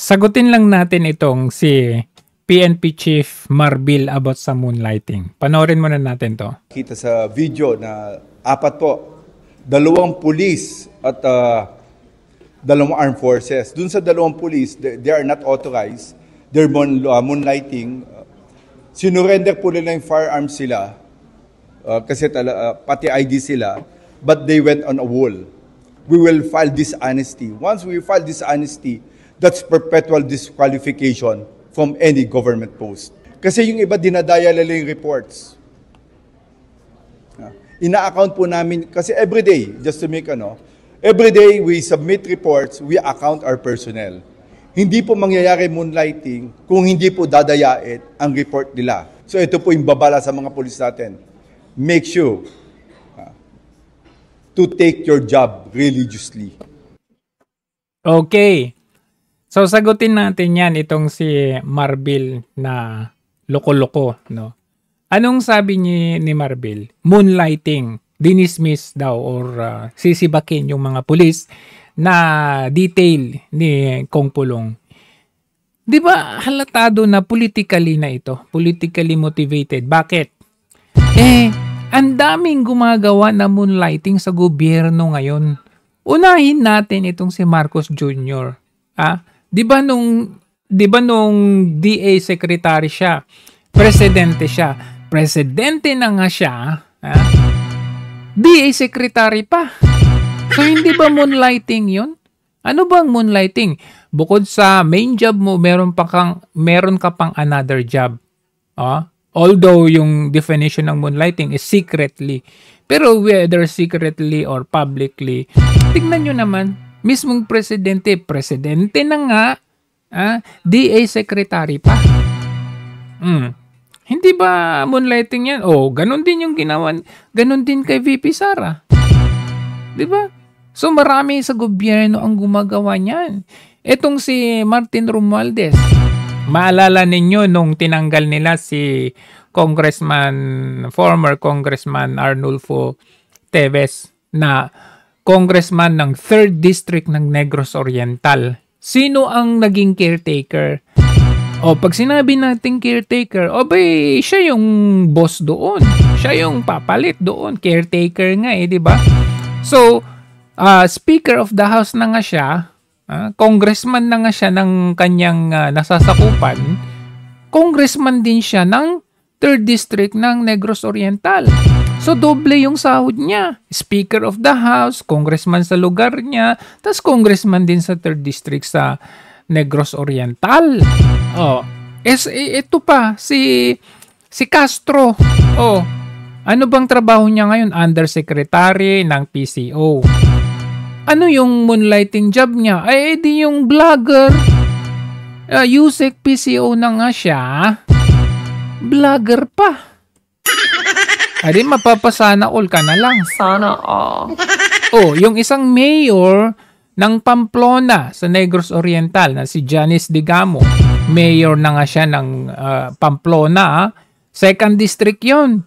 Sagutin lang natin itong si PNP Chief Marbil about sa moonlighting. Panoorin muna natin to. Kita sa video na 4 po, 2 pulis at 2 armed forces. Dun sa 2 pulis, they are not authorized. They're moonlighting. Sinurrender po nila yung firearms sila kasi pati ID sila, but they went on a wall. We will file dishonesty. Once we file dishonesty, that's perpetual disqualification from any government post. Kasi yung iba dinadaya nila yung reports. Ina-account po namin, kasi everyday, just to make everyday we submit reports, we account our personnel. Hindi po mangyayari moonlighting kung hindi po dadayain ang report nila. So ito po yung babala sa mga pulis natin. Make sure to take your job religiously. Okay. So sagutin natin yan itong si Marbil na loko-loko, no? Anong sabi ni Marbil? Moonlighting, dinismiss daw or sisibakin yung mga pulis na detail ni Kong Pulong. Di ba halatado na politically na ito? Politically motivated. Bakit? Ang daming gumagawa na moonlighting sa gobyerno ngayon. Unahin natin itong si Marcos Jr. Di ba nung DA secretary siya, presidente na nga siya, DA secretary pa. So hindi ba moonlighting 'yon? Ano bang moonlighting? Bukod sa main job mo, meron ka pang another job. Although yung definition ng moonlighting is secretly. Pero whether secretly or publicly, tignan nyo naman, mismong presidente na nga, DA secretary pa. Hindi ba moonlighting yan? Ganun din yung ginawa, ganun din kay VP Sara. Di ba? So marami sa gobyerno ang gumagawa niyan. Etong si Martin Romualdez, maalala ninyo nung tinanggal nila si former Congressman Arnulfo Teves na congressman ng 3rd District ng Negros Oriental. Sino ang naging caretaker? Pag sinabi natin caretaker, siya yung boss doon. Siya yung papalit doon. Caretaker nga di ba? So, Speaker of the House na nga siya, congressman na nga siya ng kanyang nasasakupan, congressman din siya ng 3rd District ng Negros Oriental. So, doble yung sahod niya. Speaker of the House, congressman sa lugar niya, tas congressman din sa 3rd District sa Negros Oriental. Ito pa, si Castro. Ano bang trabaho niya ngayon? Undersecretary ng PCO. Ano yung moonlighting job niya? Di yung vlogger. Yusek PCO na nga siya. Vlogger pa. Mapapasana all ka na lang. Sana all. Yung isang mayor ng Pamplona sa Negros Oriental na si Janice Digamo. Mayor na nga siya ng Pamplona. 2nd District yon.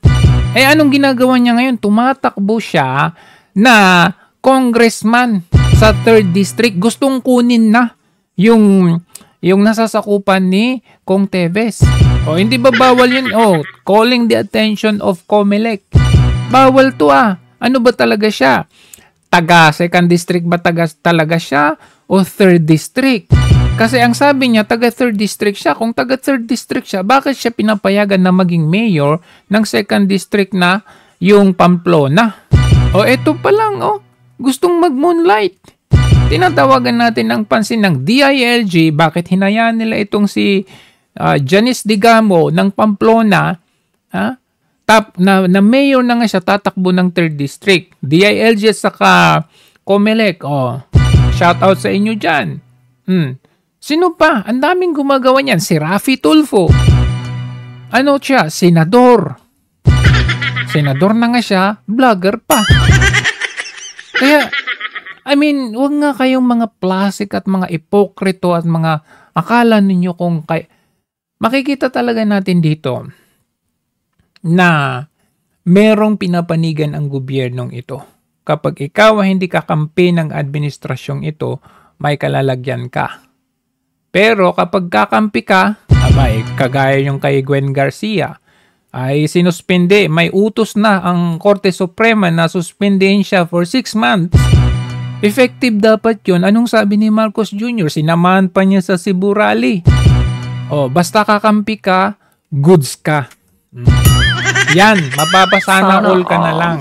Anong ginagawa niya ngayon? Tumatakbo siya na congressman sa 3rd District. Gustong kunin na yung nasasakupan ni Kong Teves. Hindi ba bawal yun? Calling the attention of COMELEC. Bawal to Ano ba talaga siya? Taga 2nd District ba talaga siya? O 3rd District? Kasi ang sabi niya, taga 3rd District siya. Kung taga 3rd District siya, bakit siya pinapayagan na maging mayor ng 2nd District na yung Pamplona? Eto pa lang, gustong mag-moonlight. Tinatawagan natin ng pansin ng DILG, bakit hinayaan nila itong si Janice Digamo ng Pamplona, na mayor na nga siya, tatakbo ng 3rd District. DILG saka COMELEC, shout out sa inyo dyan. Sino pa? Ang daming gumagawa niyan. Si Raffy Tulfo. Ano siya? Senador. Senador na nga siya, vlogger pa. Kaya, wag nga kayong mga plastic at mga ipokrito at mga akala ninyo kung makikita talaga natin dito na merong pinapanigan ang gobyernong ito. Kapag ikaw ay hindi kakampi ng administrasyong ito, may kalalagyan ka. Pero kapag kakampi ka, abay, kagaya yung kay Gwen Garcia, ay sinuspende, may utos na ang Korte Suprema na suspendehin siya for 6 months. Effective dapat yun. Anong sabi ni Marcos Jr.? Sinamahan pa niya sa Cebu Rally. Basta kakampi ka, goods ka. Yan, mapapasana all ka na lang.